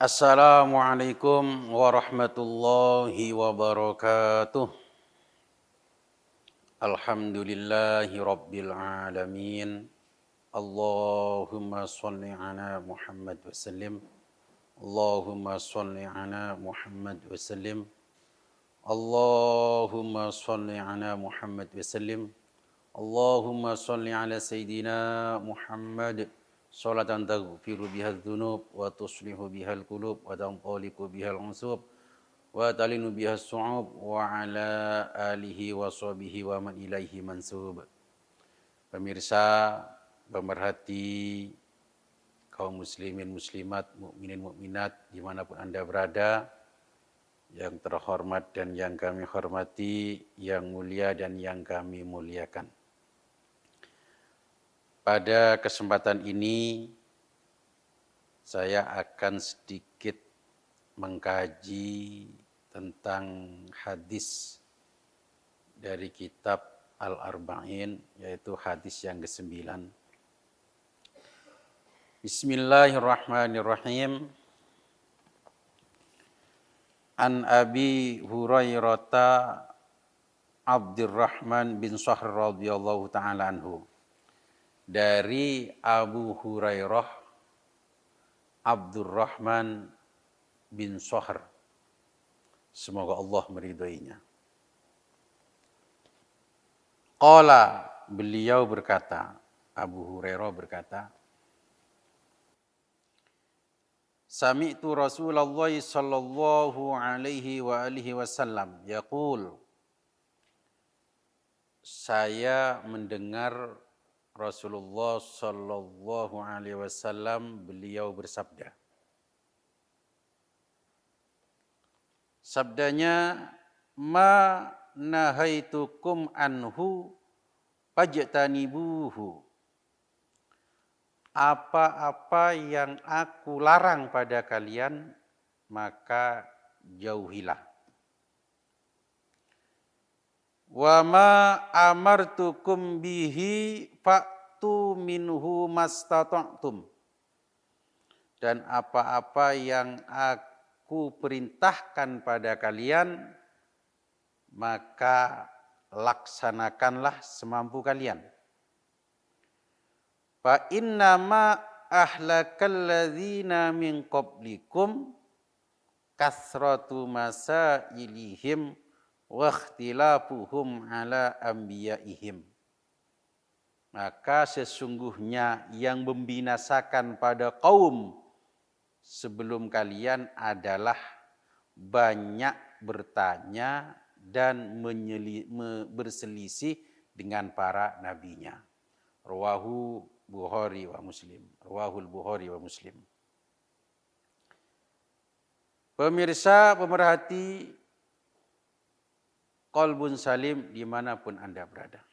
Assalamualaikum warahmatullahi wabarakatuh. Alhamdulillahi rabbil alamin. Allahumma salli ala Muhammad wa sallim. Allahumma salli ala Muhammad wa sallim. Allahumma salli ala Muhammad wa sallim. Allahumma salli ala Sayyidina Muhammad salatan taghfiru bihal dhunub wa tuslihu bihal qulub wa tanqaliqu bihal unsub wa talinu bihas su'ub wa ala alihi wa sahbihi wa man ilaihi mansub. Pemirsa, pemerhati kaum muslimin muslimat, mukminin mukminat dimanapun Anda berada, yang terhormat dan yang kami hormati, yang mulia dan yang kami muliakan. Pada kesempatan ini, saya akan sedikit mengkaji tentang hadis dari kitab Al-Arba'in, yaitu hadis yang ke-9. Bismillahirrahmanirrahim. An Abi Hurairah Abdurrahman bin Sahr radhiyallahu ta'ala anhu. Dari Abu Hurairah Abdurrahman bin Sahr, semoga Allah meridhoinya. Qala, beliau berkata, Abu Hurairah berkata, Sami'tu Rasulullah sallallahu alaihi wa alihi wasallam yaqul, saya mendengar Rasulullah sallallahu alaihi wasallam beliau bersabda. Sabdanya, ma nahaitukum anhu fajtanibuhu. Apa-apa yang aku larang pada kalian, maka jauhilah. Wa ma amartukum bihi fa'tu minhu mastata'tum. Dan apa-apa yang aku perintahkan pada kalian, maka laksanakanlah semampu kalian. Fa innama ahlakal ladzina min qablikum kasratu masailihim wa ikhtilafuhum ala anbiya'ihim. Maka sesungguhnya yang membinasakan pada kaum sebelum kalian adalah banyak bertanya dan berselisih dengan para nabinya. Rawahu Bukhari wa Muslim. Rawahul Bukhari wa Muslim. Pemirsa, pemerhati Qalbun Salim dimanapun Anda berada.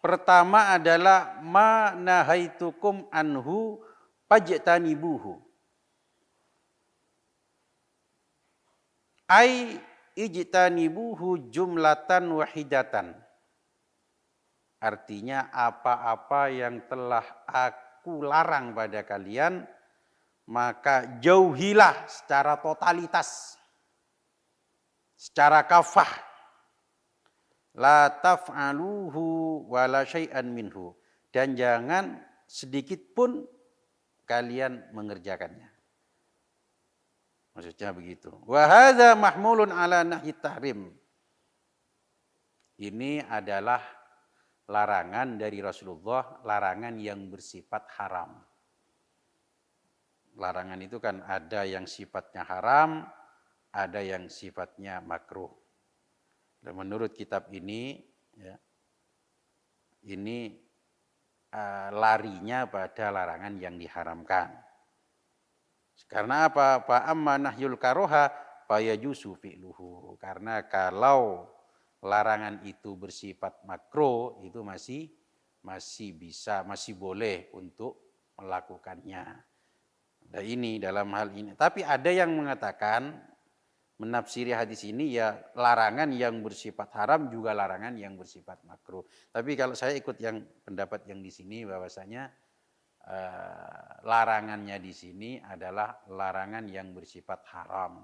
Pertama adalah ma nahaitukum anhu fajtanibuhu. Ai ijtanibuhu jumlatan wahidatan. Artinya apa-apa yang telah aku larang pada kalian, maka jauhilah secara totalitas. Secara kafah, la taf'aluhu wa la syai'an minhu, dan jangan sedikit pun kalian mengerjakannya. Maksudnya begitu. Wa hadza mahmulun ala nahyi tahrim. Ini adalah larangan dari Rasulullah, larangan yang bersifat haram. Larangan itu kan ada yang sifatnya haram, ada yang sifatnya makruh. Dan menurut kitab ini, ya, ini larinya pada larangan yang diharamkan. Karena apa? Fa amma nahyul karoha fa yajuzu fi'luhu. Karena kalau larangan itu bersifat makruh, itu masih bisa, masih boleh untuk melakukannya. Nah, ini dalam hal ini. Tapi ada yang mengatakan, menafsiri hadis ini ya larangan yang bersifat haram juga larangan yang bersifat makruh. Tapi kalau saya ikut yang pendapat yang di sini bahwasanya larangannya di sini adalah larangan yang bersifat haram.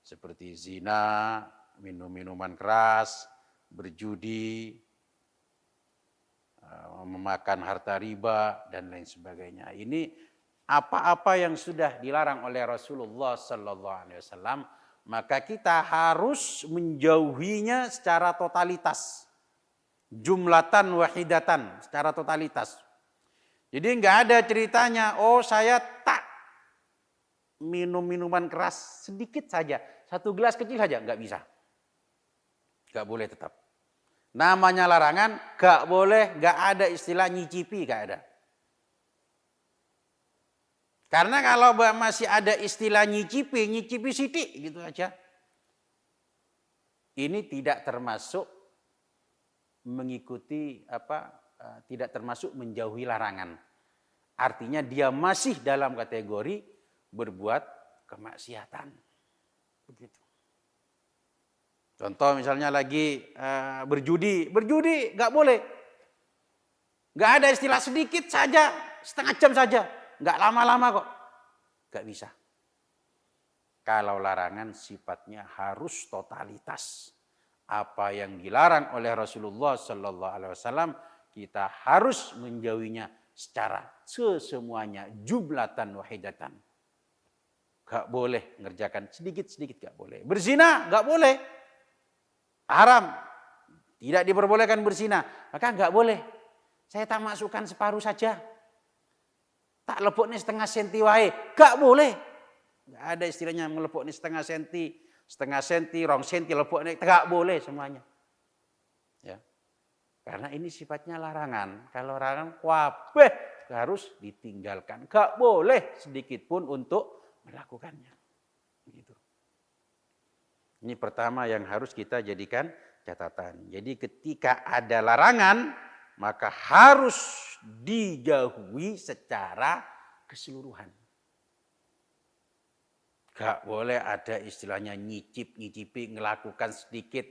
Seperti zina, minum minuman keras, berjudi, memakan harta riba, dan lain sebagainya. Ini apa-apa yang sudah dilarang oleh Rasulullah Sallallahu Alaihi Wasallam, maka kita harus menjauhinya secara totalitas. Jumlatan wahidatan, secara totalitas. Jadi nggak ada ceritanya, oh saya tak minum minuman keras sedikit saja, 1 gelas kecil saja, nggak bisa. Nggak boleh tetap. Namanya larangan, nggak boleh, nggak ada istilah nyicipi, nggak ada. Karena kalau masih ada istilah nyicipi, nyicipi sidik gitu aja. Ini tidak termasuk mengikuti tidak termasuk menjauhi larangan. Artinya dia masih dalam kategori berbuat kemaksiatan. Begitu. Contoh misalnya lagi berjudi nggak boleh. Nggak ada istilah sedikit saja, setengah jam saja, nggak lama-lama kok. Nggak bisa. Kalau larangan sifatnya harus totalitas. Apa yang dilarang oleh Rasulullah Sallallahu Alaihi Wasallam kita harus menjauhinya secara sesemuanya, jumlatan wahidatan. Gak boleh ngerjakan sedikit-sedikit, gak boleh. Berzina gak boleh, haram, tidak diperbolehkan berzina, maka gak boleh. Saya tak masukkan separuh saja, tak lepuknya setengah senti wae, gak boleh. Gak ada istilahnya melepuknya setengah senti, rong senti lepuknya, gak boleh semuanya. Ya. Karena ini sifatnya larangan. Kalau larangan kabeh harus ditinggalkan. Gak boleh sedikit pun untuk melakukannya. Begitu. Ini pertama yang harus kita jadikan catatan. Jadi ketika ada larangan, maka harus dijauhi secara keseluruhan. Gak boleh ada istilahnya nyicipi, ngelakukan sedikit.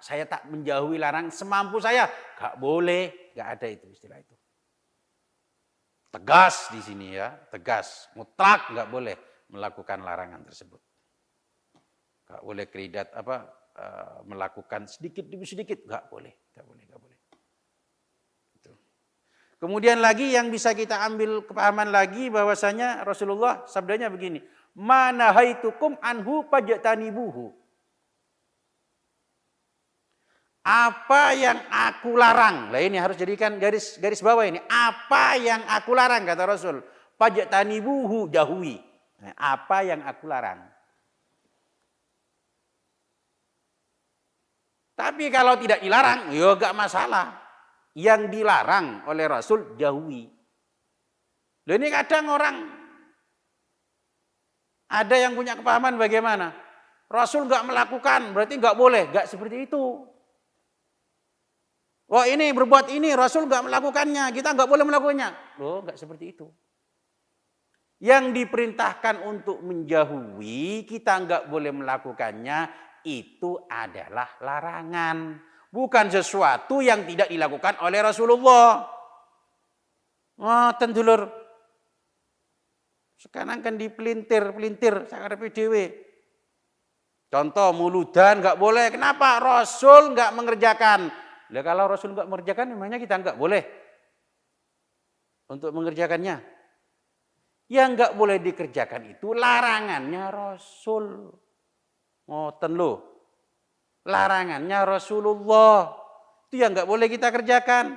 Saya tak menjauhi larangan semampu saya. Gak boleh, gak ada itu istilah itu. Tegas di sini ya, tegas, mutlak gak boleh melakukan larangan tersebut. Gak boleh keridat melakukan sedikit demi sedikit, gak boleh. Itu. Kemudian lagi yang bisa kita ambil kepahaman lagi bahwasanya Rasulullah sabdanya begini, manahaitukum anhu fajtanibuhu. Apa yang aku larang. Lah ini harus jadikan garis bawah ini. Apa yang aku larang kata Rasul. Fajtanibuhu, jauhi. Nah, apa yang aku larang. Tapi kalau tidak dilarang, ya enggak masalah. Yang dilarang oleh Rasul jauhi. Lah ini kadang orang ada yang punya kepahaman bagaimana? Rasul enggak melakukan, berarti enggak boleh. Enggak seperti itu. Wah ini berbuat ini, Rasul enggak melakukannya, kita enggak boleh melakukannya. Loh, enggak seperti itu. Yang diperintahkan untuk menjauhi, kita enggak boleh melakukannya, itu adalah larangan. Bukan sesuatu yang tidak dilakukan oleh Rasulullah. Wah, tendulur. Sekarang kan dipelintir, sekarang PDW. Contoh, muludan enggak boleh. Kenapa? Rasul enggak mengerjakan. Lah kalau Rasul enggak mengerjakan, memangnya kita enggak boleh untuk mengerjakannya. Yang enggak boleh dikerjakan itu larangannya Rasul. Ngoten lho. Larangannya Rasulullah. Itu yang enggak boleh kita kerjakan.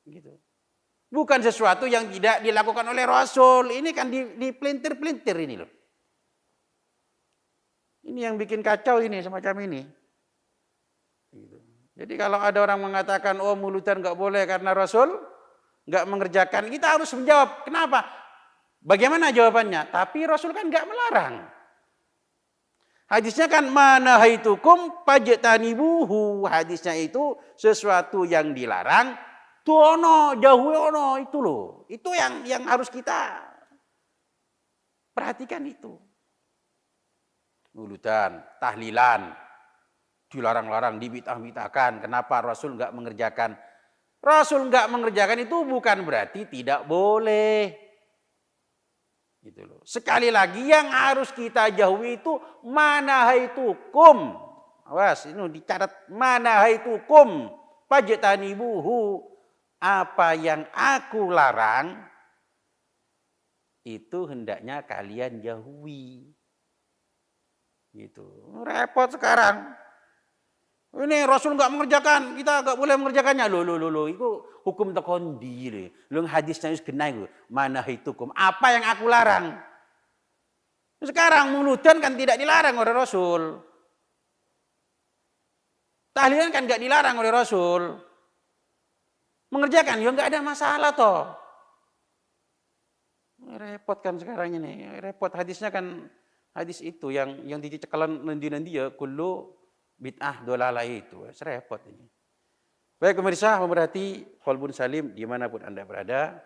Gitu. Bukan sesuatu yang tidak dilakukan oleh Rasul. Ini kan dipelintir-pelintir ini loh. Ini yang bikin kacau ini semacam ini. Jadi kalau ada orang mengatakan, oh mulutan nggak boleh karena Rasul nggak mengerjakan, kita harus menjawab. Kenapa? Bagaimana jawabannya? Tapi Rasul kan nggak melarang. Hadisnya kan manahaitukum fajtanibuhu. Hadisnya itu sesuatu yang dilarang, tuono jauhi ono itu loh. Itu yang harus kita perhatikan itu. Mulutan, tahlilan dilarang-larang, dibitah-bitahkan. Kenapa Rasul enggak mengerjakan? Rasul nggak mengerjakan itu bukan berarti tidak boleh. Gitu loh. Sekali lagi yang harus kita jauhi itu manahaitukum. Awas, ini dicatat manahaitukum fajtanibuhu. Apa yang aku larang itu hendaknya kalian jauhi. Gitu. Repot sekarang. Ini Rasul nggak mengerjakan, kita nggak boleh mengerjakannya. Loh, itu hukum tekondi. Lu hadisnya harus kena itu. Mana hitukum? Apa yang aku larang? Sekarang muludan kan tidak dilarang oleh Rasul. Tahlilan kan nggak dilarang oleh Rasul. Mengerjakan ya nggak ada masalah toh. Repot kan sekarang ini. Repot hadisnya kan hadis itu yang dicekalan nanti ya kullu bid'ah dolalah itu. Repot ini. Baik pemirsa, pemerhati Qalbun Salim dimanapun Anda berada.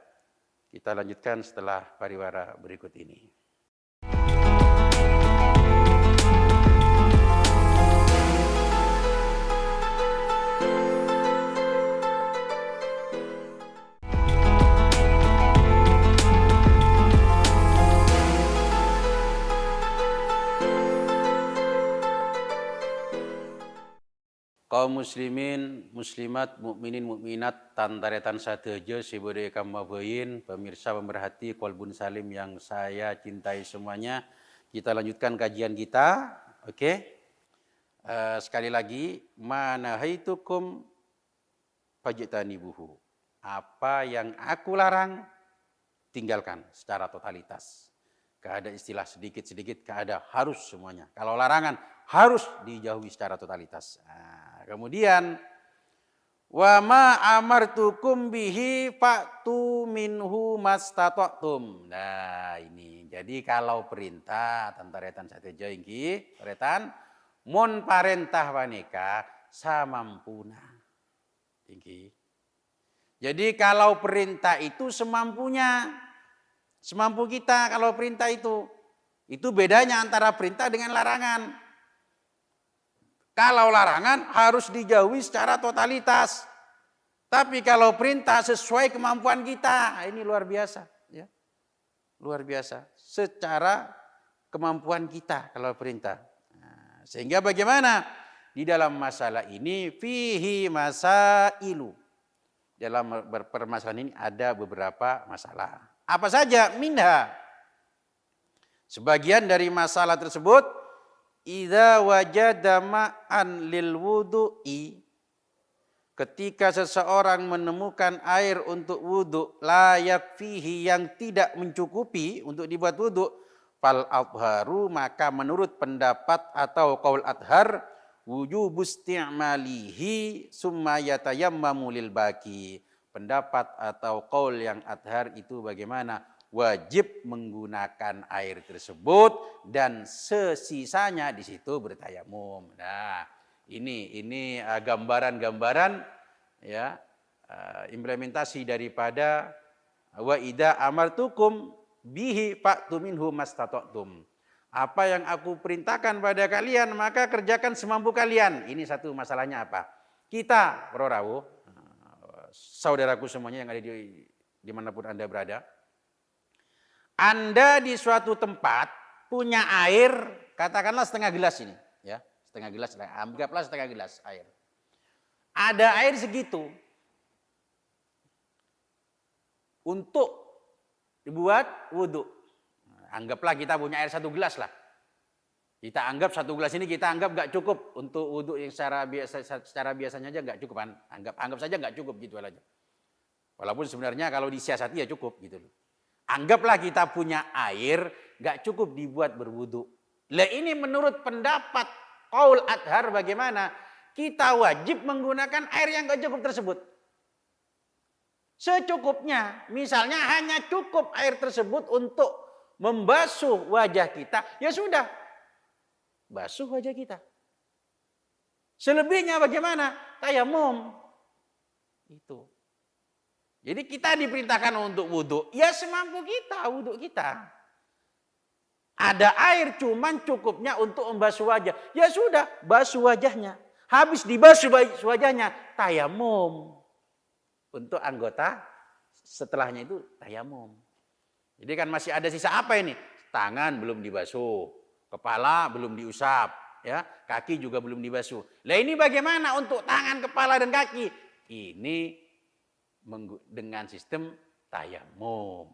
Kita lanjutkan setelah pariwara berikut ini. Kaum muslimin, muslimat, mukminin, mukminat, tantaretan sadeja sibode kamabayin, pemirsa pemerhati Qalbun Salim yang saya cintai semuanya. Kita lanjutkan kajian kita, oke? Sekali lagi, manahaitukum fajtanibuhu. Apa yang aku larang, tinggalkan secara totalitas. Gak ada istilah sedikit-sedikit, gak ada harus semuanya. Kalau larangan, harus dijauhi secara totalitas. Kemudian wa ma amartukum bihi fa'tu minhu mastata'tum. Nah, ini. Jadi kalau perintah tantaretan sateja iki, paretan mun parentah waneka samampuna. Iki. Jadi kalau perintah itu semampunya. Semampu kita kalau perintah itu. Itu bedanya antara perintah dengan larangan. Kalau larangan harus dijauhi secara totalitas. Tapi kalau perintah sesuai kemampuan kita, ini luar biasa. Ya. Luar biasa. Secara kemampuan kita kalau perintah. Nah, sehingga bagaimana? Di dalam masalah ini, fihi masailu. Dalam permasalahan ini ada beberapa masalah. Apa saja? Minha. Sebagian dari masalah tersebut, idza wajada ma'an lil wudu'i, ketika seseorang menemukan air untuk wudu, la yakfihi, yang tidak mencukupi untuk dibuat wudu, fal adharu, maka menurut pendapat atau qaul adhar, wujubu isti'malihi summa yatayammamu lil baqi. Pendapat atau qaul yang adhar itu bagaimana? Wajib menggunakan air tersebut dan sesisanya di situ bertayamum. Nah, ini gambaran-gambaran ya, implementasi daripada wa idza amartukum bihi fa'tu minhu mastata'tum. Apa yang aku perintahkan pada kalian maka kerjakan semampu kalian. Ini satu masalahnya apa? Kita, para rawuh, saudaraku semuanya yang ada di dimanapun Anda berada. Anda di suatu tempat punya air, katakanlah setengah gelas ini, ya, setengah gelas, anggaplah setengah gelas air. Ada air segitu untuk dibuat wudhu. Anggaplah kita punya air 1 gelas lah. Kita anggap 1 gelas ini kita anggap nggak cukup untuk wudhu yang secara biasanya aja nggak cukup kan? Anggap saja nggak cukup gitu aja. Walaupun sebenarnya kalau disiasati ya cukup gitu loh. Anggaplah kita punya air, gak cukup dibuat berwudu. Lah ini menurut pendapat qaul adhar bagaimana? Kita wajib menggunakan air yang gak cukup tersebut. Secukupnya. Misalnya hanya cukup air tersebut untuk membasuh wajah kita. Ya sudah. Basuh wajah kita. Selebihnya bagaimana? Tayamum. Itu. Jadi kita diperintahkan untuk wudhu, ya semampu kita wudhu kita. Ada air cuman cukupnya untuk membasuh wajah. Ya sudah, basuh wajahnya. Habis dibasuh wajahnya, tayamum. untuk anggota setelahnya itu tayamum. Jadi kan masih ada sisa apa ini? Tangan belum dibasuh, kepala belum diusap, ya, kaki juga belum dibasuh. Lah ini bagaimana untuk tangan, kepala dan kaki? Ini dengan sistem tayamum.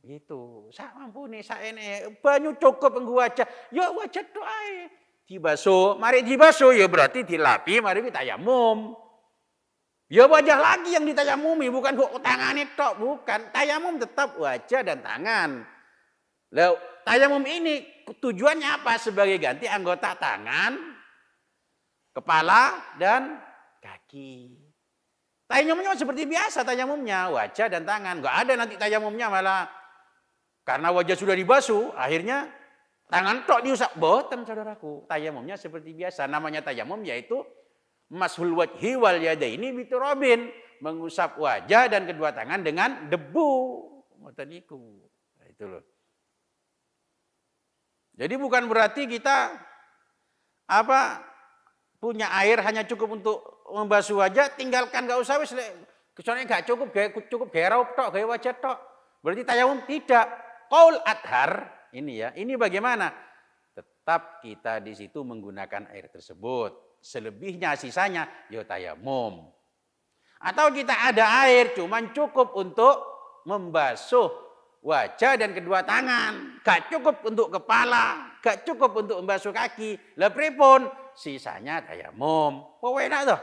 Itu, saya mampu nih, saya ini banyu cukup nggo wajah. Ya wajah doa dibasuh, mari dibasuh ya berarti dilapi, mari tayamum. Ya wajah lagi yang ditayamumi, bukan kok tangannya tok, bukan. Tayamum tetap wajah dan tangan. Lah, tayamum ini tujuannya apa? Sebagai ganti anggota tangan, kepala, dan kaki. Tayamumnya seperti biasa, tayamumnya wajah dan tangan. Enggak ada nanti tayamumnya malah karena wajah sudah dibasuh, akhirnya tangan tok diusap. Boten saudaraku, tayamumnya seperti biasa. Namanya tayamum yaitu mashul wajhi wal yadaini biturabin, mengusap wajah dan kedua tangan dengan debu. Ngoten niku. Nah, itu loh. Jadi bukan berarti kita punya air hanya cukup untuk membasuh wajah, tinggalkan enggak usah wis kecuali enggak cukup gaya raup tok, gaya wajah tok. Berarti tayamum tidak. Qaul adhar ini ya. Ini bagaimana? Tetap kita di situ menggunakan air tersebut. Selebihnya sisanya ya tayamum. Atau kita ada air cuman cukup untuk membasuh wajah dan kedua tangan, gak cukup untuk kepala, gak cukup untuk membasuh kaki. Lah pripun? Sisanya tayamum. Po enak toh?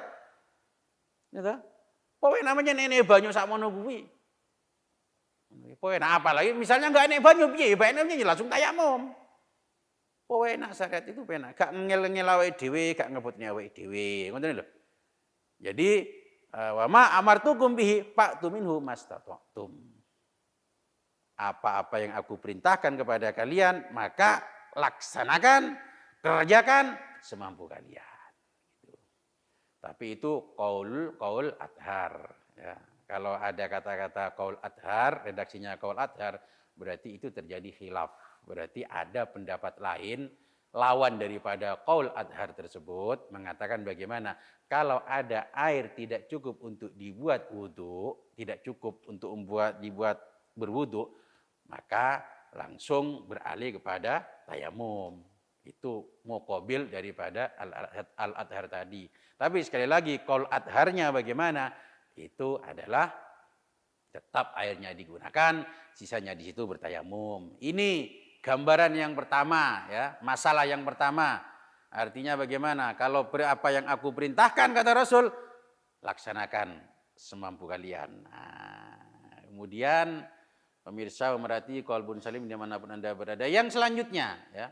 Ya toh? Po namanya nenek banyu sakmono kuwi. Po enak apalagi misalnya enggak enek banyu piye? Baiknya langsung tayamum. Oh enak syariat itu penak, gak ngel-ngel awake dhewe, gak ngebutnya awake dhewe. Ngoten lho. Jadi wa ma amartukum bihi fa'tu minhu mastata'tum. Apa-apa yang aku perintahkan kepada kalian, maka laksanakan, kerjakan semampu kalian. Gitu. Tapi itu qaul adhar. Ya. Kalau ada kata-kata qaul adhar, redaksinya qaul adhar, berarti itu terjadi khilaf. Berarti ada pendapat lain, lawan daripada qaul adhar tersebut, mengatakan bagaimana? Kalau ada air tidak cukup untuk dibuat wudhu, tidak cukup untuk dibuat berwudhu, maka langsung beralih kepada tayamum. Itu muqabil daripada al-adhar tadi. Tapi sekali lagi, qaul adharnya bagaimana? Itu adalah tetap airnya digunakan, sisanya di situ bertayamum. Ini gambaran yang pertama, ya, masalah yang pertama. Artinya bagaimana? Kalau apa yang aku perintahkan kata Rasul, laksanakan semampu kalian. Nah, kemudian pemirsa merhati qalbun salim dimanapun Anda berada. Yang selanjutnya, ya.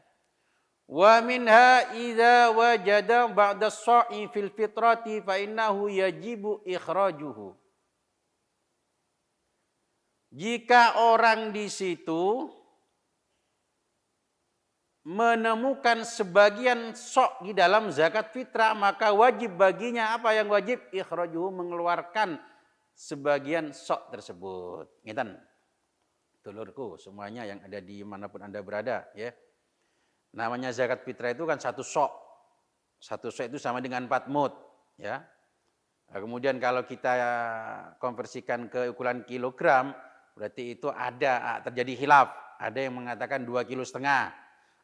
Wa minha idza wajada ba'da as-sa'i fil fitrati fa innahu yajibu ikhrajuhu. Jika orang di situ menemukan sebagian sok di dalam zakat fitrah, maka wajib baginya apa yang wajib? Ikhrajuhu, mengeluarkan sebagian sok tersebut. Ngeten. Dulurku semuanya yang ada di manapun Anda berada, ya. Namanya zakat fitrah itu kan satu sok. Satu sok itu sama dengan 4 mud, ya. Nah, kemudian kalau kita konversikan ke ukuran kilogram, berarti itu terjadi khilaf. Ada yang mengatakan 2,5 kilo.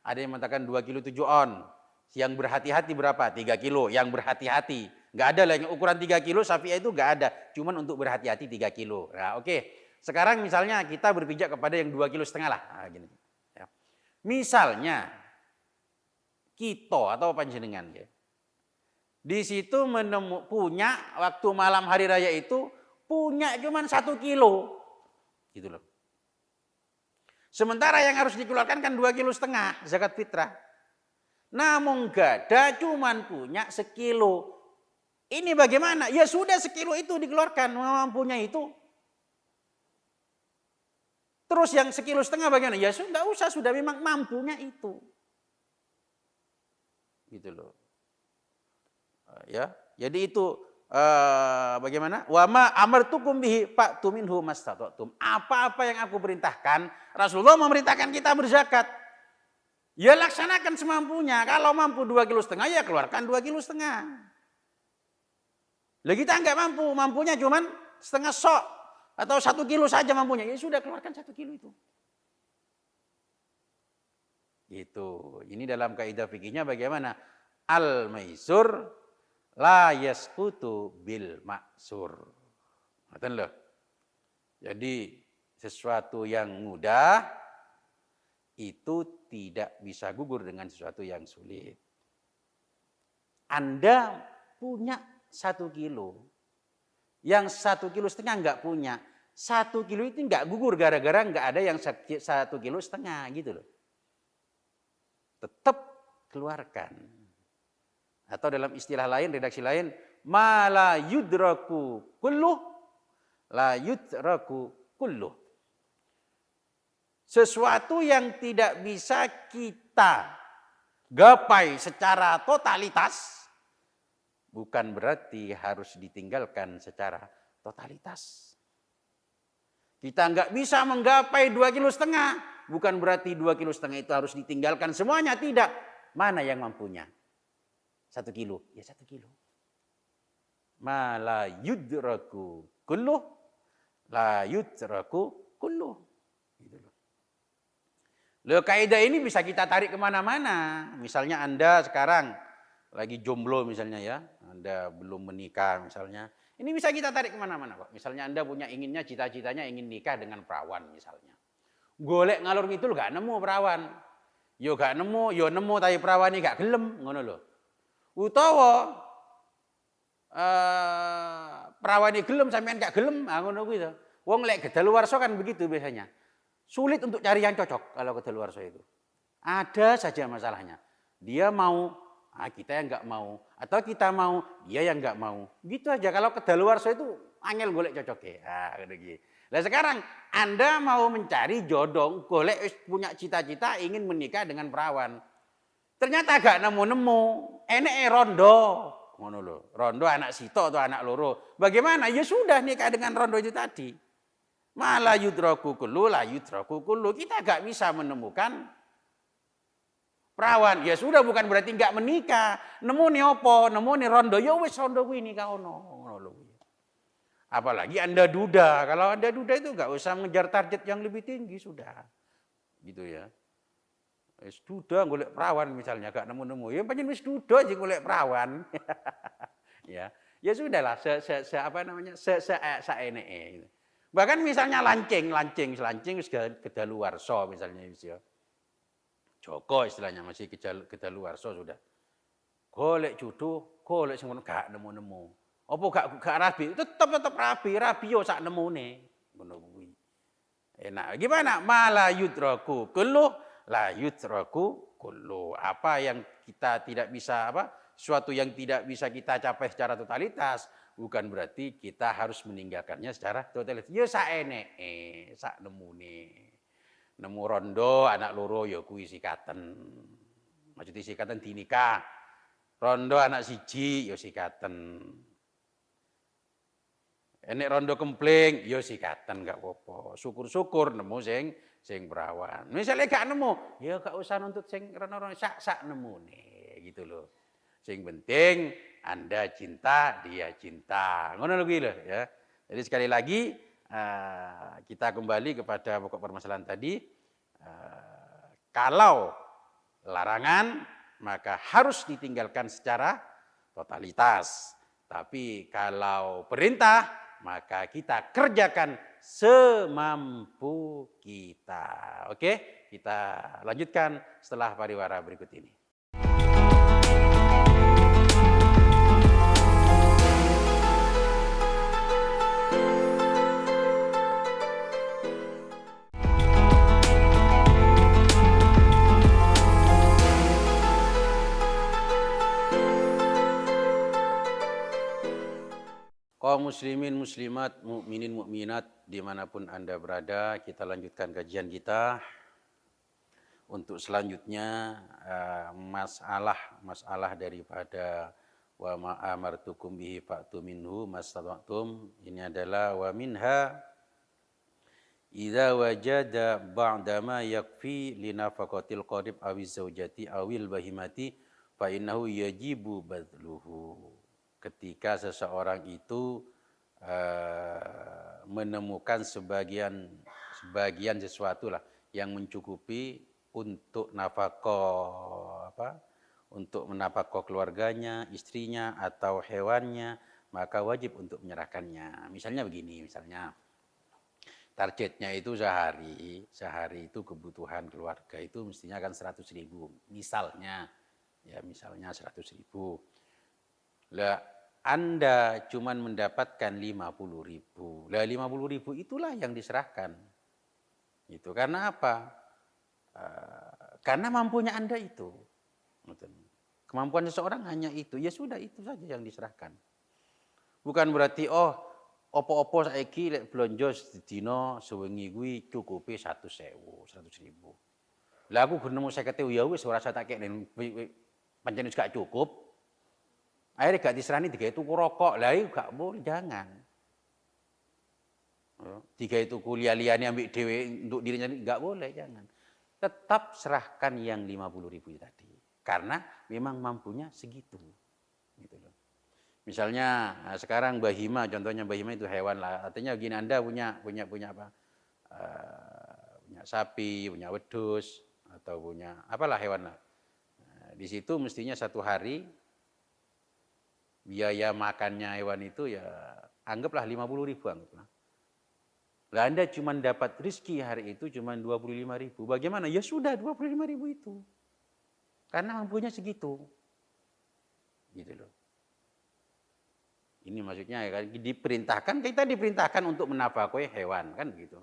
Ada yang mengatakan 2 kilo 7 on. Yang berhati-hati berapa? 3 kilo. Yang berhati-hati. Nggak ada lah yang ukuran 3 kilo, Syafi'iyah itu nggak ada. Cuman untuk berhati-hati 3 kilo. Nah, oke. Sekarang misalnya kita berpijak kepada yang 2,5 kilo lah. Nah, gini. Ya. Misalnya, kita atau panjenengan, ya. Di situ punya waktu malam hari raya itu, punya cuman 1 kilo. Gitu loh. Sementara yang harus dikeluarkan kan 2,5 kilo zakat fitrah. Namun gada cuman punya 1 kilo. Ini bagaimana? Ya sudah 1 kilo itu dikeluarkan, mampunya itu. Terus yang 1,5 kilo bagaimana? Ya sudah enggak usah, sudah memang mampunya itu. Gitu loh. Ya, jadi itu bagaimana? Wa ma amartukum bihi fa'tu minhu mastata'tum. Apa-apa yang aku perintahkan, Rasulullah memerintahkan kita berzakat. Ya laksanakan semampunya. Kalau mampu 2,5 kilo, ya keluarkan 2,5 kilo. Lah kita enggak mampu, mampunya cuman setengah sok atau 1 kilo saja mampunya, ya sudah keluarkan 1 kilo itu. Gitu. Ini dalam kaidah fikihnya bagaimana? Al-maisur la yasqutu bil maksur. Ngoten lho. Jadi sesuatu yang mudah itu tidak bisa gugur dengan sesuatu yang sulit. Anda punya 1 kilo, yang 1,5 kilo nggak punya. 1 kilo itu nggak gugur gara-gara nggak ada yang 1,5 kilo gitu loh. Tetap keluarkan. Atau dalam istilah lain, redaksi lain, ma la yudraku kulluh, la yudraku kulluh. Sesuatu yang tidak bisa kita gapai secara totalitas, bukan berarti harus ditinggalkan secara totalitas. Kita nggak bisa menggapai 2,5 kilo, bukan berarti 2,5 kilo itu harus ditinggalkan semuanya, tidak. Mana yang mampunya? 1 kilo, ya 1 kilo. Ma la yudraku kulluh, la yudraku kulluh. Gitu loh. Loh, kaidah ini bisa kita tarik kemana-mana. Misalnya Anda sekarang lagi jomblo misalnya ya, Anda belum menikah misalnya. Ini bisa kita tarik kemana-mana kok. Misalnya Anda punya inginnya, cita-citanya ingin nikah dengan perawan misalnya. Golek ngalur ngidul gak nemu perawan. Yo gak nemu, yo nemu tapi perawan ini gak gelem, ngono lho. Utawa perawan ini gelem sampean gak gelem, ngono kuwi to. Wong lek kedaluwarsa kan begitu biasanya. Sulit untuk cari yang cocok kalau kedaluwarsa itu. Ada saja masalahnya. Dia mau, kita yang nggak mau, atau kita mau, dia yang nggak mau. Gitu aja. Kalau kedaluwarsa itu angel golek cocok ya. Gitu. Nah sekarang Anda mau mencari jodoh, golek punya cita-cita ingin menikah dengan perawan. Ternyata gak nemu-nemu, eneke rondo. Ngono lho. Rondo anak sito atau anak loro. Bagaimana? Ya sudah nikah dengan rondo itu tadi. Malah yudraku kullu, la yudraku kullu. Kita gak bisa menemukan perawan. Ya sudah, bukan berarti gak menikah. Nemu nih opo, nemu nih rondo. Ya wis rondo kuwi nikah ono. Apalagi Anda duda. Kalau Anda duda itu gak usah mengejar target yang lebih tinggi, sudah. Gitu ya. Wis duda golek perawan misalnya gak nemu-nemu. Ya pancen wis duda aja golek perawan. Ya. Ya sudahlah, saeneke gitu. Bahkan misalnya lancing wis kedaluwarsa misalnya wis ya. Joko istilahnya masih kedaluwarsa sudah. Golek jodoh, golek sing ngono gak nemu-nemu. Apa gak rabi? Tetep rabi yo sak nemune. Ngono kuwi. Enak. Gimana? Mala yudraku kullu, la yudraku kullu. Apa yang kita tidak bisa sesuatu yang tidak bisa kita capai secara totalitas, bukan berarti kita harus meninggalkannya secara totalitas. Ya saeneke, sak nemune. Nemu rondo anak loro ya kuwi sikaten. Maksudnya sikaten dinikah. Rondo anak siji ya sikaten. Enek rondo kempling ya sikaten gak apa-apa. Syukur-syukur nemu sing perawan. Misalnya gak nemu, ya gak usah nuntut sing rono-rono sak nemune gitu loh. Sing penting Anda cinta, dia cinta. Ngono lho kuwi lho ya. Jadi sekali lagi kita kembali kepada pokok permasalahan tadi. Kalau larangan maka harus ditinggalkan secara totalitas. Tapi kalau perintah maka kita kerjakan semampu kita. Oke, kita lanjutkan setelah pariwara berikut ini. Kaum muslimin, muslimat, mukminin, mukminat, dimanapun Anda berada, kita lanjutkan kajian kita. Untuk selanjutnya, masalah daripada wa ma amartukum bihi fa'tu minhu mastata'tum. Ini adalah wa minha idza wajada ba'da ma yakfi li nafaqatil qarib awiz zaujati awil bahimati fa innahu yajibu badluhu. Ketika seseorang itu menemukan sebagian sesuatu lah yang mencukupi untuk nafkah untuk menafkah keluarganya, istrinya atau hewannya, maka wajib untuk menyerahkannya. Misalnya begini, misalnya targetnya itu sehari itu kebutuhan keluarga itu mestinya kan 100.000, misalnya 100.000. Lah Anda cuman mendapatkan 50.000. Lah 50.000 itulah yang diserahkan. Itu karena apa? Karena mampunya Anda itu. Kemampuan seseorang hanya itu. Ya sudah, itu saja yang diserahkan. Bukan berarti opo-opo saiki lek blonjo sedina sewengi kuwi cukupe 100.000. Lah aku nemu 50.000 ya wis ora usah tak kekne pancen wis gak cukup. Akhirnya gak diserani digawe tuku rokok. Lah iku gak boleh, jangan. Digawe tuku liya-liyane ambek dhewe untuk dirinya gak boleh, jangan. Tetap serahkan yang 50.000 tadi. Karena memang mampunya segitu. Gitu loh. Misalnya sekarang bahima, contohnya bahima itu hewan lah. Artinya begini, Anda punya apa? Punya sapi, punya wedhus atau punya apalah hewan lah. Di situ mestinya satu hari biaya makannya hewan itu ya anggaplah 50.000 anggaplah. Lah Anda cuma dapat rezeki hari itu cuma 25.000. Bagaimana? Ya sudah 25.000 itu. Karena mampunya segitu. Gitu loh. Ini maksudnya ya, kita diperintahkan untuk menafkahi hewan kan gitu.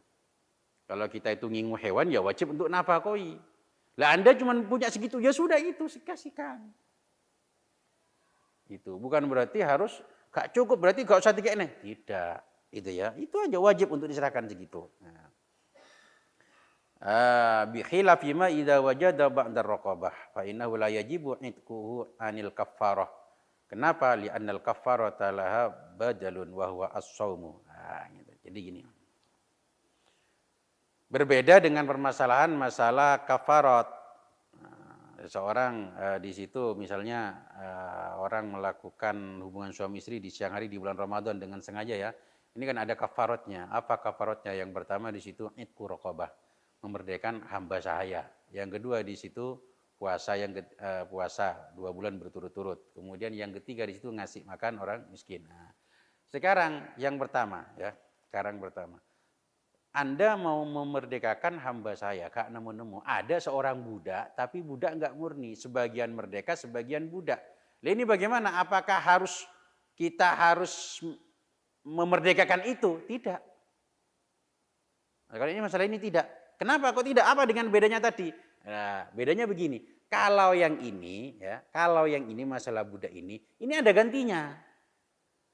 Kalau kita itu ngingu hewan ya wajib untuk nafkahi. Lah Anda cuma punya segitu, ya sudah itu kasihkan. Itu bukan berarti harus gak cukup, berarti gak usah dikekne. Tidak, itu ya. Itu aja wajib untuk diserahkan segitu. Nah. Bi khilafi ma idza wajada ba'da raqabah fa innahu la yajibu itquhu anil kaffarah. Kenapa? Li'annal kaffarata laha badalun wa huwa as-shaumu. Nah, gitu. Jadi gini. Berbeda dengan permasalahan masalah kafarat. Seseorang di situ misalnya orang melakukan hubungan suami istri di siang hari di bulan Ramadan dengan sengaja ya. Ini kan ada kafaratnya. Apa kafaratnya? Yang pertama di situ itqu raqabah, memerdekakan hamba sahaya. Yang kedua di situ puasa 2 bulan berturut-turut. Kemudian yang ketiga di situ ngasih makan orang miskin. Nah, sekarang yang pertama ya, Anda mau memerdekakan hamba saya, Kak nemu-nemu. Ada seorang budak, tapi budak enggak murni. Sebagian merdeka, sebagian budak. Lah ini bagaimana? Apakah kita harus memerdekakan itu? Tidak. Nah, kalau ini masalah ini tidak. Kenapa kok tidak? Apa dengan bedanya tadi? Nah, bedanya begini. Kalau yang ini masalah budak ini ada gantinya.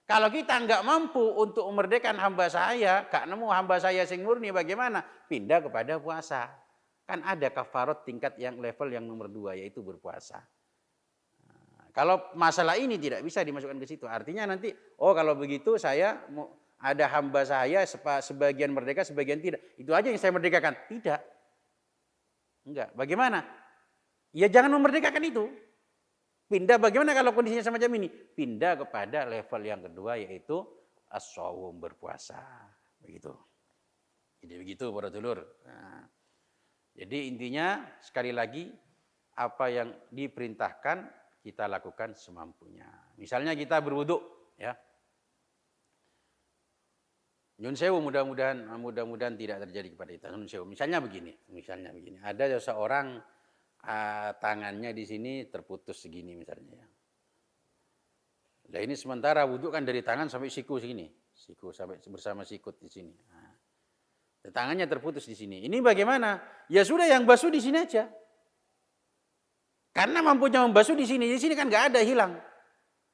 Kalau kita enggak mampu untuk memerdekakan hamba saya, gak nemu hamba saya sing murni, bagaimana? Pindah kepada puasa. Kan ada kafarat tingkat yang level yang nomor 2, yaitu berpuasa. Nah, kalau masalah ini tidak bisa dimasukkan ke situ. Artinya nanti, kalau begitu saya ada hamba saya sebagian merdeka, sebagian tidak. Itu aja yang saya merdekakan. Tidak. Enggak. Bagaimana? Ya jangan memerdekakan itu. Pindah bagaimana kalau kondisinya semacam ini? Pindah kepada level yang kedua yaitu as-shaum, berpuasa. Begitu. Jadi begitu para dulur. Nah, jadi intinya sekali lagi apa yang diperintahkan kita lakukan semampunya. Misalnya kita berwudu ya. Nyun sewu mudah-mudahan tidak terjadi kepada kita. Nyun sewu. Misalnya begini. Ada seseorang tangannya di sini terputus segini misalnya ya. Nah ini sementara wudhu kan dari tangan sampai siku segini, sampai bersama sikut di sini. Nah, tangannya terputus di sini. Ini bagaimana? Ya sudah yang basuh di sini aja. Karena mampunya membasuh di sini kan nggak ada hilang,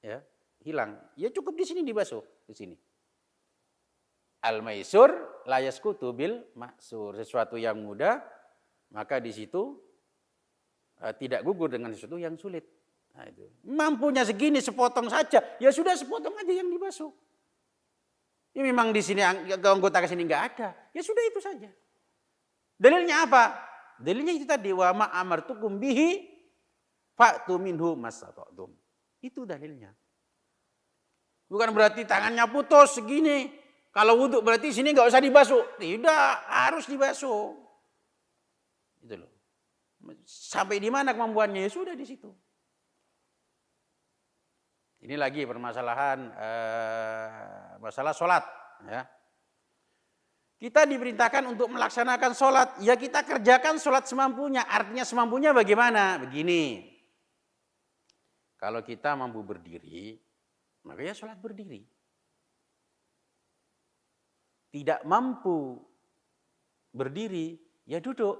ya hilang. Ya cukup di sini dibasuh di sini. Al-maisur la yasqutu bil maksur, sesuatu yang mudah maka di situ tidak gugur dengan sesuatu yang sulit. Nah, itu. Mampunya segini sepotong saja, ya sudah sepotong aja yang dibasuh. Ya memang di sini anggota ke sini enggak ada, ya sudah itu saja. Dalilnya apa? Dalilnya itu tadi wa ma amartukum bihi fa'tu minhu masata'tum. Itu dalilnya. Bukan berarti tangannya putus segini. Kalau wudhu berarti sini nggak usah dibasuh. Tidak, harus dibasuh. Itu loh. Sampai di mana kemampuannya? Ya sudah di situ. Ini lagi permasalahan masalah sholat. Ya. Kita diperintahkan untuk melaksanakan sholat. Ya kita kerjakan sholat semampunya. Artinya semampunya bagaimana? Begini. Kalau kita mampu berdiri, maka ya sholat berdiri. Tidak mampu berdiri, ya duduk.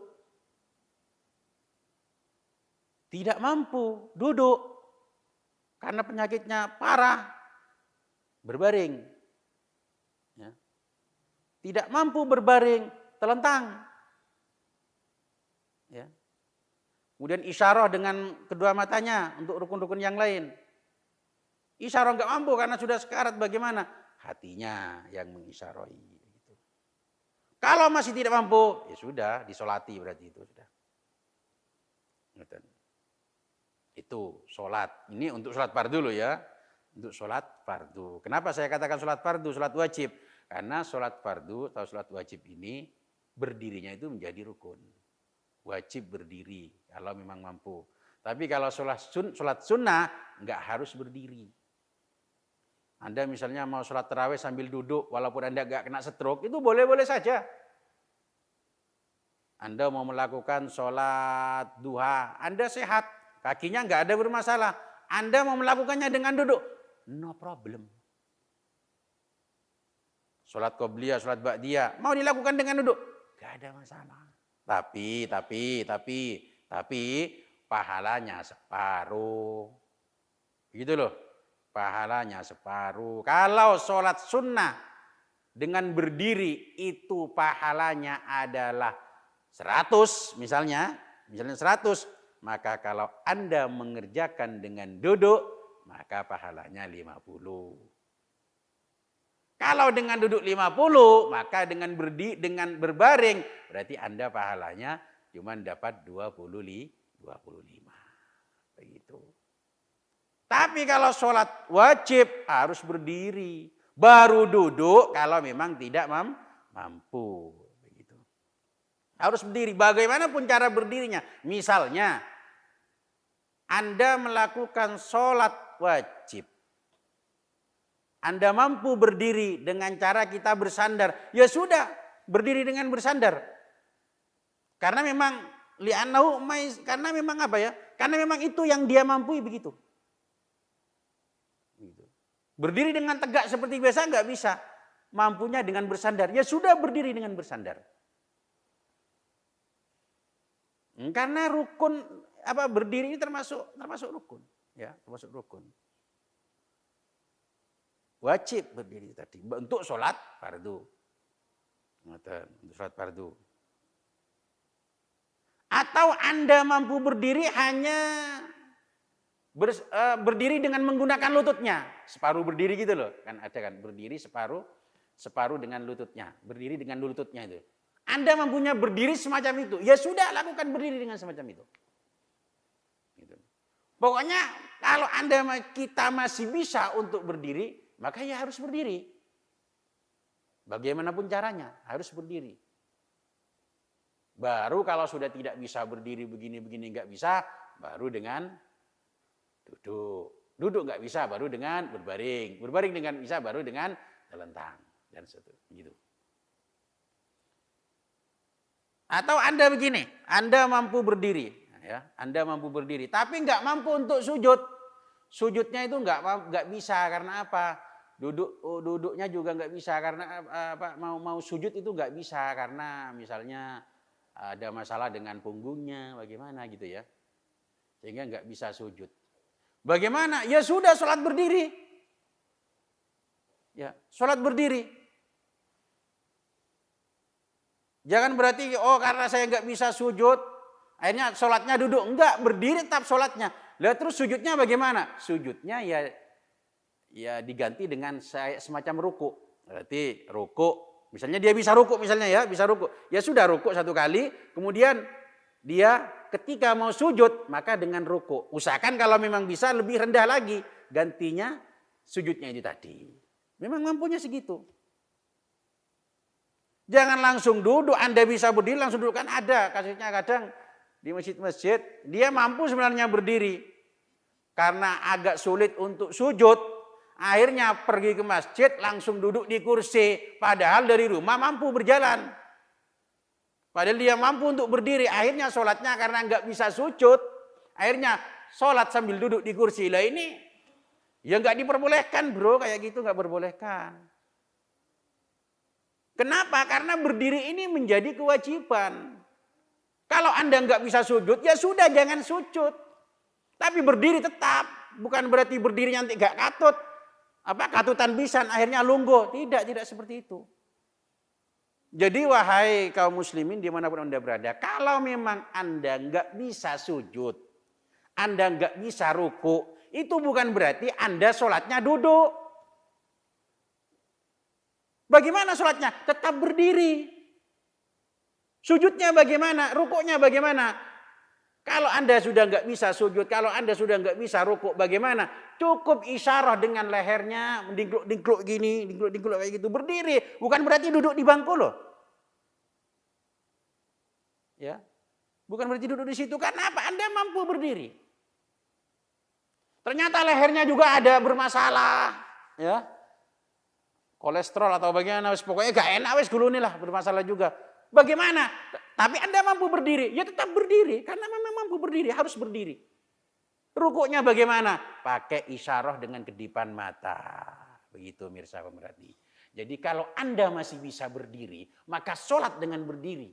Tidak mampu duduk karena penyakitnya parah, berbaring. Ya. Tidak mampu berbaring, telentang. Ya. Kemudian isyarah dengan kedua matanya untuk rukun-rukun yang lain. Isyarah nggak mampu karena sudah sekarat, bagaimana? Hatinya yang mengisyarahi. Gitu. Kalau masih tidak mampu, ya sudah disolati berarti itu sudah. Itu sholat. Ini untuk sholat fardu loh ya. Untuk sholat fardu. Kenapa saya katakan sholat fardu, sholat wajib? Karena sholat fardu atau sholat wajib ini berdirinya itu menjadi rukun. Wajib berdiri kalau memang mampu. Tapi kalau sholat sunnah nggak harus berdiri. Anda misalnya mau sholat tarawih sambil duduk walaupun Anda nggak kena stroke, itu boleh-boleh saja. Anda mau melakukan sholat duha, Anda sehat, kakinya nggak ada bermasalah. Anda mau melakukannya dengan duduk, no problem. Sholat qobliyah, sholat ba'diyah, mau dilakukan dengan duduk, nggak ada masalah. Tapi pahalanya separuh. Gitu loh. Pahalanya separuh. Kalau sholat sunnah dengan berdiri itu pahalanya adalah 100 misalnya 100. Maka kalau Anda mengerjakan dengan duduk, maka pahalanya 50. Kalau dengan duduk 50, maka dengan berbaring, berarti Anda pahalanya cuma dapat 25. Begitu. Tapi kalau sholat wajib harus berdiri. Baru duduk kalau memang tidak mampu. Begitu. Harus berdiri. Bagaimanapun cara berdirinya. Misalnya, Anda melakukan sholat wajib. Anda mampu berdiri dengan cara kita bersandar. Ya sudah, berdiri dengan bersandar. Karena memang karena memang apa ya? Karena memang itu yang dia mampu begitu. Berdiri dengan tegak seperti biasa nggak bisa. Mampunya dengan bersandar. Ya sudah berdiri dengan bersandar. Karena rukun berdiri ini termasuk rukun, ya, termasuk rukun. Wajib berdiri tadi untuk sholat fardu. Untuk sholat fardu. Atau Anda mampu berdiri hanya berdiri dengan menggunakan lututnya. Separuh berdiri gitu loh. Kan ada kan berdiri separuh dengan lututnya. Berdiri dengan lututnya itu. Anda mampunya berdiri semacam itu. Ya sudah lakukan berdiri dengan semacam itu. Gitu. Pokoknya kalau kita masih bisa untuk berdiri, maka ya harus berdiri. Bagaimanapun caranya, harus berdiri. Baru kalau sudah tidak bisa berdiri begini-begini nggak bisa, baru dengan duduk. Duduk nggak bisa, baru dengan berbaring. Berbaring dengan bisa, baru dengan telentang. Dan seterusnya. Gitu. Atau Anda begini, Anda mampu berdiri. Ya, Anda mampu berdiri, tapi nggak mampu untuk sujud. Sujudnya itu nggak bisa, karena apa? Duduknya juga nggak bisa karena mau sujud itu nggak bisa karena misalnya ada masalah dengan punggungnya, bagaimana gitu ya, sehingga nggak bisa sujud. Bagaimana? Ya sudah sholat berdiri, ya sholat berdiri. Jangan berarti karena saya nggak bisa sujud, akhirnya sholatnya duduk. Enggak, berdiri tetap sholatnya. Lah terus sujudnya bagaimana? Sujudnya ya diganti dengan semacam ruku. Berarti ruku, misalnya dia bisa ruku misalnya ya, bisa ruku. Ya sudah ruku satu kali, kemudian dia ketika mau sujud maka dengan ruku. Usahakan kalau memang bisa lebih rendah lagi, gantinya sujudnya itu tadi. Memang mampunya segitu. Jangan langsung duduk, Anda bisa berdiri langsung duduk. Kan ada kasusnya kadang di masjid-masjid, dia mampu sebenarnya berdiri. Karena agak sulit untuk sujud, akhirnya pergi ke masjid langsung duduk di kursi. Padahal dari rumah mampu berjalan. Padahal dia mampu untuk berdiri, akhirnya sholatnya karena nggak bisa sujud, akhirnya sholat sambil duduk di kursi. Lah ini ya nggak diperbolehkan bro, kayak gitu nggak diperbolehkan. Kenapa? Karena berdiri ini menjadi kewajiban. Kalau Anda nggak bisa sujud, ya sudah jangan sujud. Tapi berdiri tetap, bukan berarti berdiri nanti nggak katut. Katutan pisan, akhirnya lungguh. Tidak seperti itu. Jadi wahai kaum muslimin dimanapun Anda berada, kalau memang Anda nggak bisa sujud, Anda nggak bisa ruku, itu bukan berarti Anda sholatnya duduk. Bagaimana sholatnya? Tetap berdiri. Sujudnya bagaimana? Rukuknya bagaimana? Kalau Anda sudah nggak bisa sujud, kalau Anda sudah nggak bisa rukuk, bagaimana? Cukup isyarah dengan lehernya, dingkluk-dingkluk gini, dingkluk-dingkluk kayak gitu, berdiri. Bukan berarti duduk di bangku loh. Ya, bukan berarti duduk di situ. Karena apa? Anda mampu berdiri. Ternyata lehernya juga ada bermasalah, ya. Kolesterol atau bagaimana, pokoknya gak enak wes gulune lah, bermasalah juga. Bagaimana? Tapi Anda mampu berdiri, ya tetap berdiri karena memang mampu berdiri, harus berdiri. Rukuknya bagaimana? Pakai isyarah dengan kedipan mata. Begitu mirsa pemerhati. Jadi kalau Anda masih bisa berdiri, maka sholat dengan berdiri.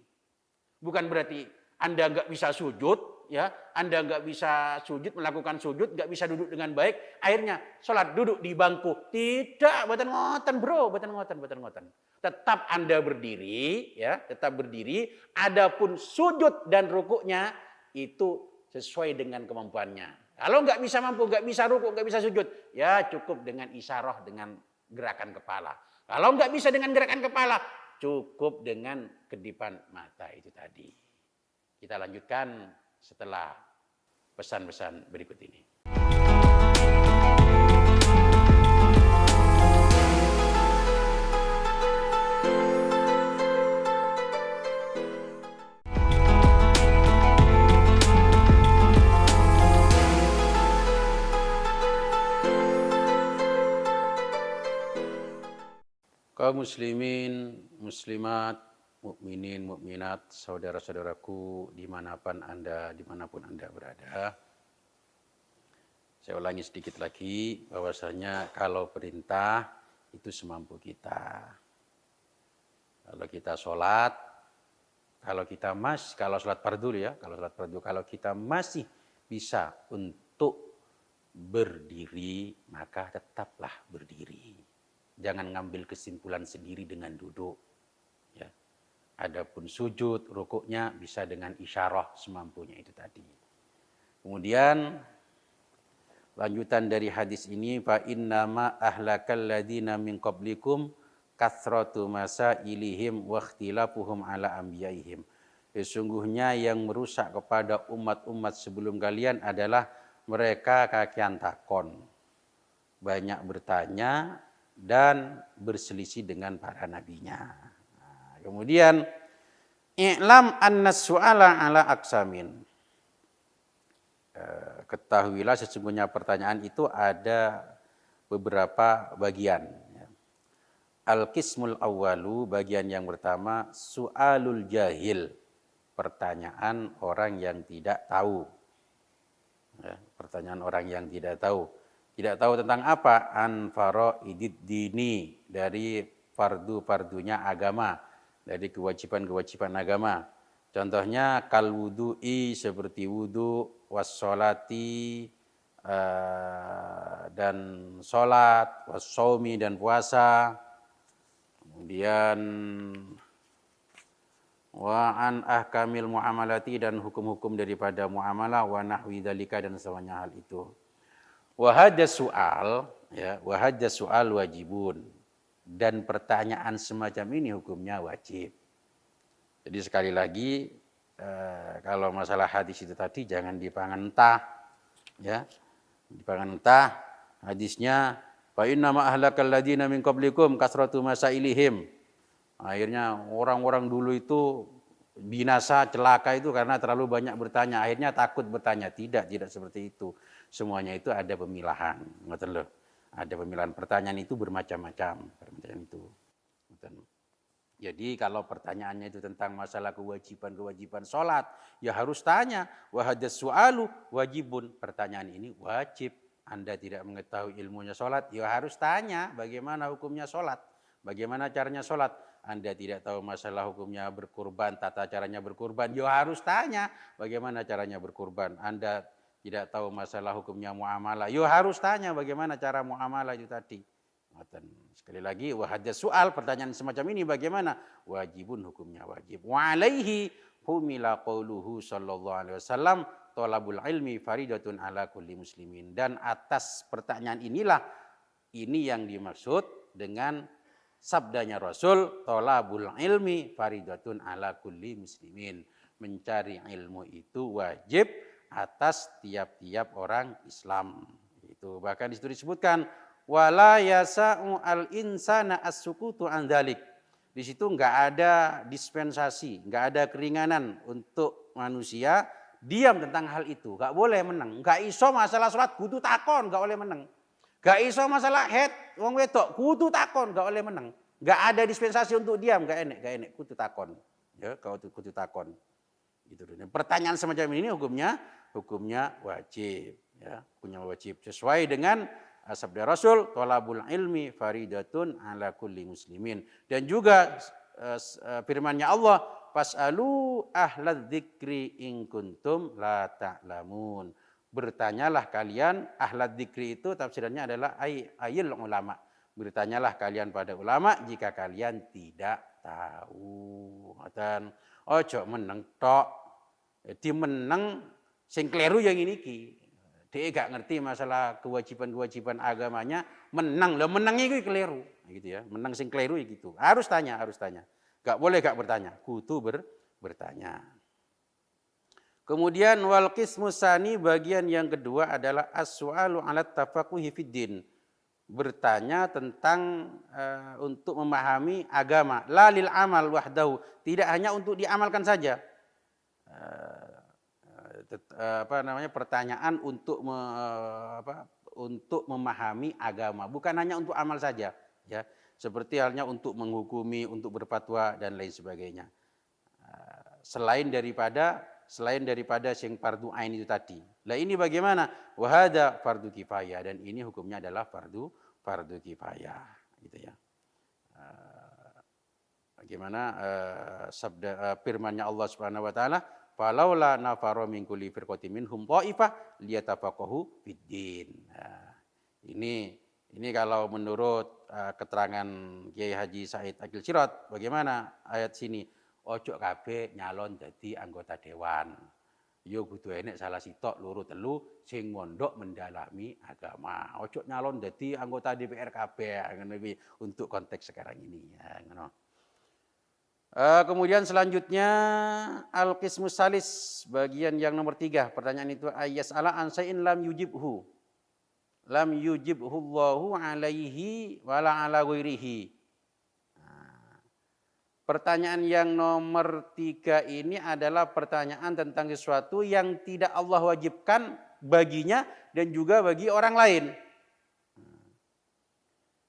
Bukan berarti Anda nggak bisa sujud, ya, Anda nggak bisa sujud, melakukan sujud, nggak bisa duduk dengan baik, akhirnya sholat duduk di bangku. Tidak, boten ngoten bro, boten ngoten. Tetap Anda berdiri, ya, tetap berdiri. Adapun sujud dan rukuknya itu sesuai dengan kemampuannya. Kalau nggak bisa mampu, nggak bisa rukuk, nggak bisa sujud, ya cukup dengan isyarah dengan gerakan kepala. Kalau nggak bisa dengan gerakan kepala, cukup dengan kedipan mata itu tadi. Kita lanjutkan setelah pesan-pesan berikut ini. Kaum muslimin, muslimat, mukminin, mukminat, saudara-saudaraku dimanapun Anda berada. Saya ulangi sedikit lagi bahwasanya kalau perintah itu semampu kita. Kalau kita sholat, kalau sholat fardu ya, kalau kita masih bisa untuk berdiri, maka tetaplah berdiri. Jangan ngambil kesimpulan sendiri dengan duduk. Ya. Adapun sujud, rukuknya bisa dengan isyarah semampunya itu tadi. Kemudian lanjutan dari hadis ini, fa innama ahlakal ladina min qablikum kathratu masailihim wa ikhtilafuhum ala anbiyaihim. Sesungguhnya yang merusak kepada umat-umat sebelum kalian adalah mereka kakian takon, banyak bertanya dan berselisih dengan para nabinya. Nah, kemudian i'lam anna su'ala ala aksamin. Ketahuilah sesungguhnya pertanyaan itu ada beberapa bagian. Al-qismul awwalu, bagian yang pertama, su'alul jahil, pertanyaan orang yang tidak tahu. Ya, pertanyaan orang yang tidak tahu. Tidak tahu tentang apa? An faraidid dini, dari fardu-fardunya agama, dari kewajiban-kewajiban agama. Contohnya kal wudu'i, seperti wudu, wassolati, dan sholat, wassaumi, dan puasa. Kemudian wa an ahkamil muamalati, dan hukum-hukum daripada muamalah, wa nahwi dzalika, dan semuanya hal itu. Wa hadza su'al, ya, wa hadza su'al wajibun, dan pertanyaan semacam ini hukumnya wajib. Jadi sekali lagi, kalau masalah hadis itu tadi jangan dipangan entah, ya, dipangan entah. Hadisnya Fa inna ma ahlakal ladzina min qablikum kasratu masailihim. Akhirnya orang-orang dulu itu binasa, celaka itu karena terlalu banyak bertanya. Akhirnya takut bertanya. Tidak seperti itu. Semuanya itu ada pemilahan. Ngoten lho. Ada pemilahan, pertanyaan itu bermacam-macam. Pertanyaan itu. Jadi kalau pertanyaannya itu tentang masalah kewajiban sholat, ya harus tanya. Wa hadas su'alu wajibun. Pertanyaan ini wajib. Anda tidak mengetahui ilmunya sholat, ya harus tanya bagaimana hukumnya sholat. Bagaimana caranya sholat. Anda tidak tahu masalah hukumnya berkurban, tata caranya berkurban, ya harus tanya bagaimana caranya berkurban. Anda tidak tahu masalah hukumnya muamalah, ya harus tanya bagaimana cara muamalah itu tadi. Sekali lagi, wahadas soal, pertanyaan semacam ini bagaimana? Wajibun, hukumnya wajib. Wa alaihi humila qauluhu sallallahu alaihi wasallam, thalabul ilmi faridatun ala kulli muslimin. Dan atas pertanyaan inilah, ini yang dimaksud dengan sabdanya Rasul, thalabul ilmi faridatun ala kulli muslimin. Mencari ilmu itu wajib atas tiap-tiap orang Islam. Itu bahkan disitu disebutkan wala yasa'u al insana as-sukutu an dzalik. Di situ enggak ada dispensasi, enggak ada keringanan untuk manusia diam tentang hal itu. Enggak boleh meneng. Enggak iso masalah salat kudu takon, enggak boleh meneng. Enggak iso masalah head wong wedok kudu takon, enggak boleh meneng. Enggak ada dispensasi untuk diam, enggak enek kudu takon. Ya, kudu takon. Gitu. Pertanyaan semacam ini hukumnya wajib, ya, hukumnya wajib sesuai dengan sabda Rasul, thalabul ilmi faridatun ala kulli muslimin. Dan juga firman-Nya Allah, fasalu ahlad dzikri in kuntum la ta'lamun. Bertanyalah kalian, ahlad dzikri itu tafsirannya adalah ayil ulama. Bertanyalah kalian pada ulama jika kalian tidak tahu. Dan ojo meneng tok. Di meneng sing kleru yang ini ki. Dia gak ngerti masalah kewajiban-kewajiban agamanya, menang. Lah menangnya itu keliru, gitu ya. Menang sing keliru ya gitu. Harus tanya. Gak boleh gak bertanya, kudu bertanya. Kemudian wal qismus tsani, bagian yang kedua adalah as-su'alu 'ala tafaqquhi fid din. Bertanya tentang untuk memahami agama, la lil amal wahdahu, tidak hanya untuk diamalkan saja. Pertanyaan untuk memahami agama, bukan hanya untuk amal saja, ya, seperti halnya untuk menghukumi, untuk berfatwa dan lain sebagainya. Selain daripada sing fardu ain itu tadi. Lah ini bagaimana? Wahada fardu kifayah, dan ini hukumnya adalah fardu kifayah, gitu ya. Bagaimana sabda firman-Nya Allah Subhanahu wa taala, falaula nafara min kulli firqatin minhum tha'ifah liyatafaqahu fiddin. Ini kalau menurut keterangan Kiai Haji Said Akil Sirot, bagaimana ayat sini? Ojo kabeh nyalon dadi anggota dewan. Yo kudu enek salah sitok loro telu sing mondok mendalami agama. Ojo nyalon dadi anggota DPR kabeh, ngono iki untuk konteks sekarang ini, ya, ngono. Kemudian selanjutnya al-qismus salis, bagian yang nomor 3. Pertanyaan itu ayas ala an sayin lam yujibhu Allahu alaihi wala ala ghairihi. Pertanyaan yang nomor 3 ini adalah pertanyaan tentang sesuatu yang tidak Allah wajibkan baginya dan juga bagi orang lain.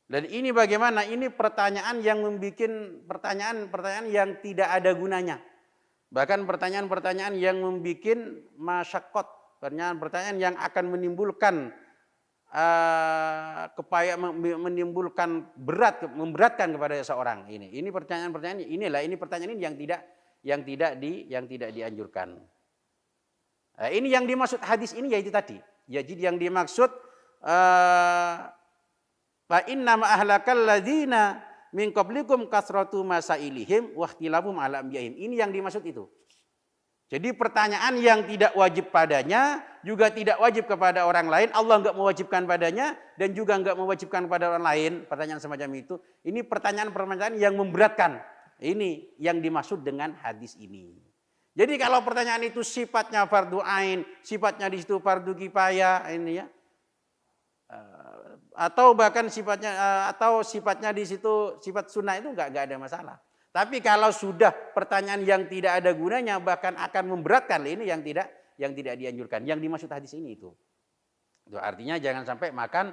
Dan ini bagaimana? Ini pertanyaan yang membuat pertanyaan yang tidak ada gunanya. Bahkan pertanyaan-pertanyaan yang membuat masyaqqat, pertanyaan yang akan menimbulkan memberatkan kepada seseorang. Ini pertanyaan ini yang tidak dianjurkan. Ini yang dimaksud hadis ini yaitu tadi. Jadi yang dimaksud fa inna ma ahlakal ladzina min qablikum kasratu masailihim wa ikhtilafum ala anbiya'ihim. Ini yang dimaksud itu. Jadi pertanyaan yang tidak wajib padanya juga tidak wajib kepada orang lain. Allah enggak mewajibkan padanya dan juga enggak mewajibkan kepada orang lain. Pertanyaan semacam itu. Ini pertanyaan yang memberatkan. Ini yang dimaksud dengan hadis ini. Jadi kalau pertanyaan itu sifatnya fardu ain, sifatnya di situ fardu kifayah, ini ya. atau bahkan sifatnya di situ sifat sunnah itu nggak ada masalah. Tapi kalau sudah pertanyaan yang tidak ada gunanya bahkan akan memberatkan, ini yang tidak dianjurkan. Yang dimaksud hadis ini itu. Itu artinya jangan sampai makan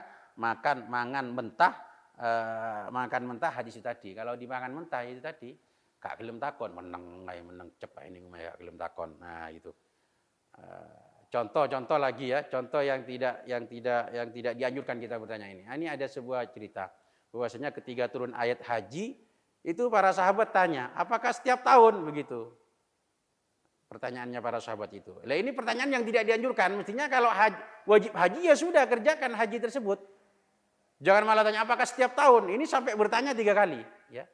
mentah hadis itu tadi. Kalau dimakan mentah itu tadi gak gelem takon, meneng cepak ini gak gelem takon. Nah, itu. Contoh lagi ya, contoh yang tidak dianjurkan kita bertanya ini. Ini ada sebuah cerita bahwasanya ketika turun ayat haji itu para sahabat tanya, apakah setiap tahun begitu? Pertanyaannya para sahabat itu. Nah, ini pertanyaan yang tidak dianjurkan. Mestinya kalau wajib haji ya sudah kerjakan haji tersebut. Jangan malah tanya apakah setiap tahun. Ini sampai bertanya 3 kali, ya.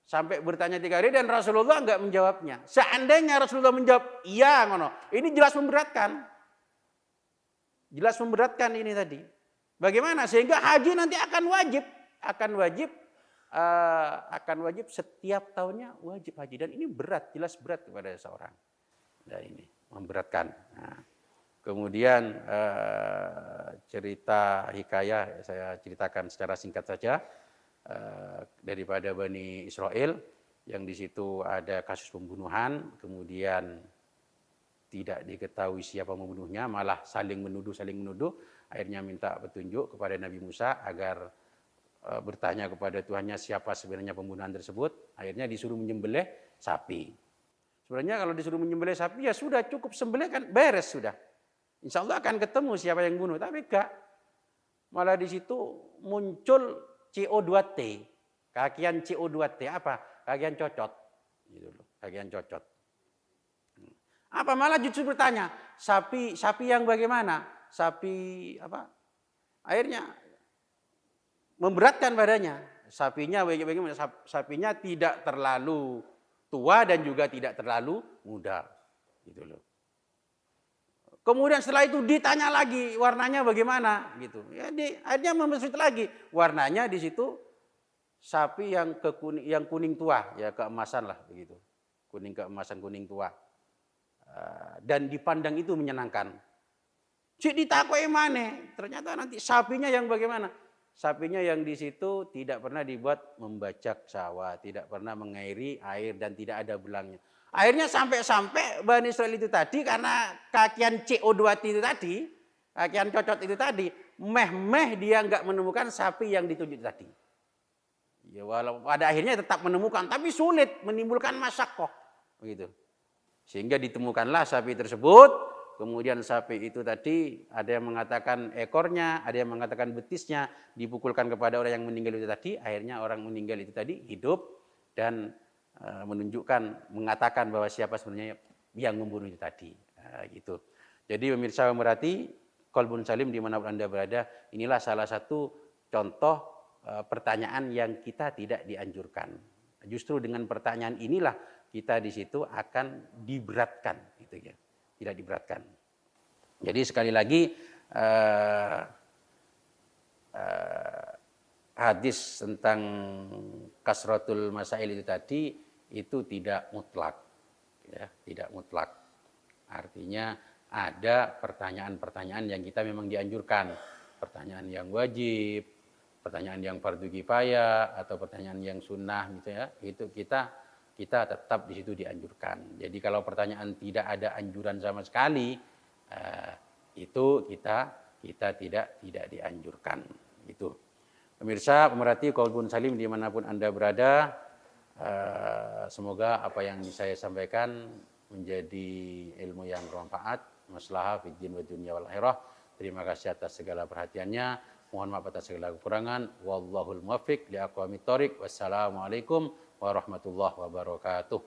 Sampai bertanya 3 kali dan Rasulullah enggak menjawabnya. Seandainya Rasulullah menjawab, iya ngono. Ini jelas memberatkan. Jelas memberatkan ini tadi. Bagaimana? Sehingga haji nanti akan wajib setiap tahunnya wajib haji. Dan ini berat, jelas berat kepada seorang. Nah, ini memberatkan. Nah, kemudian cerita hikayah saya ceritakan secara singkat saja. Daripada Bani Israel yang di situ ada kasus pembunuhan, kemudian tidak diketahui siapa membunuhnya, malah saling menuduh, akhirnya minta petunjuk kepada Nabi Musa agar bertanya kepada Tuhannya siapa sebenarnya pembunuhan tersebut. Akhirnya disuruh menyembelih sapi. Sebenarnya kalau disuruh menyembelih sapi ya sudah cukup sembelih kan beres sudah. Insya Allah akan ketemu siapa yang bunuh, tapi enggak. Malah di situ muncul CO2T. Kakian CO2T apa? Kakian cocot. Gitu loh, kakian cocot. Apa malah justru bertanya, sapi yang bagaimana? Sapi apa? Akhirnya memberatkan badannya. Sapinya bagaimana? Sapinya tidak terlalu tua dan juga tidak terlalu muda. Gitu loh. Kemudian setelah itu ditanya lagi warnanya bagaimana gitu. Ya akhirnya membesit lagi. Warnanya di situ sapi yang kuning tua, ya keemasan lah begitu. Kuning keemasan, kuning tua. Dan dipandang itu menyenangkan. Cik ditakoi mana? Ternyata nanti sapinya yang bagaimana? Sapinya yang di situ tidak pernah dibuat membajak sawah, tidak pernah mengairi air dan tidak ada belangnya. Akhirnya sampai Bani Israel itu tadi karena kakian CO2 itu tadi, kakian cocot itu tadi, meh dia nggak menemukan sapi yang ditunjuk tadi. Ya walau pada akhirnya tetap menemukan, tapi sulit menimbulkan masyakoh, begitu. Sehingga ditemukanlah sapi tersebut. Kemudian sapi itu tadi ada yang mengatakan ekornya, ada yang mengatakan betisnya dipukulkan kepada orang yang meninggal itu tadi. Akhirnya orang meninggal itu tadi hidup dan mengatakan bahwa siapa sebenarnya yang membunuh itu tadi. Gitu. Jadi pemirsa pemerhati, Qalbun Salim dimanapun Anda berada, inilah salah satu contoh pertanyaan yang kita tidak dianjurkan. Justru dengan pertanyaan inilah kita di situ akan diberatkan, gitu ya. Tidak diberatkan. Jadi sekali lagi hadis tentang kasratul masail itu tadi itu tidak mutlak, ya, tidak mutlak. Artinya ada pertanyaan-pertanyaan yang kita memang dianjurkan, pertanyaan yang wajib, pertanyaan yang fardu kifayah atau pertanyaan yang sunnah, gitu ya. Itu kita tetap di situ dianjurkan. Jadi kalau pertanyaan tidak ada anjuran sama sekali, itu kita tidak dianjurkan. Itu. Pemirsa, pemerhati Qalbun Salim dimanapun Anda berada, semoga apa yang saya sampaikan menjadi ilmu yang bermanfaat, maslahah fid din wa dunya wal akhirah. Terima kasih atas segala perhatiannya. Mohon maaf atas segala kekurangan. Wallahul muwaffiq li aqwamit thoriq. Wassalamualaikum warahmatullahi wabarakatuh.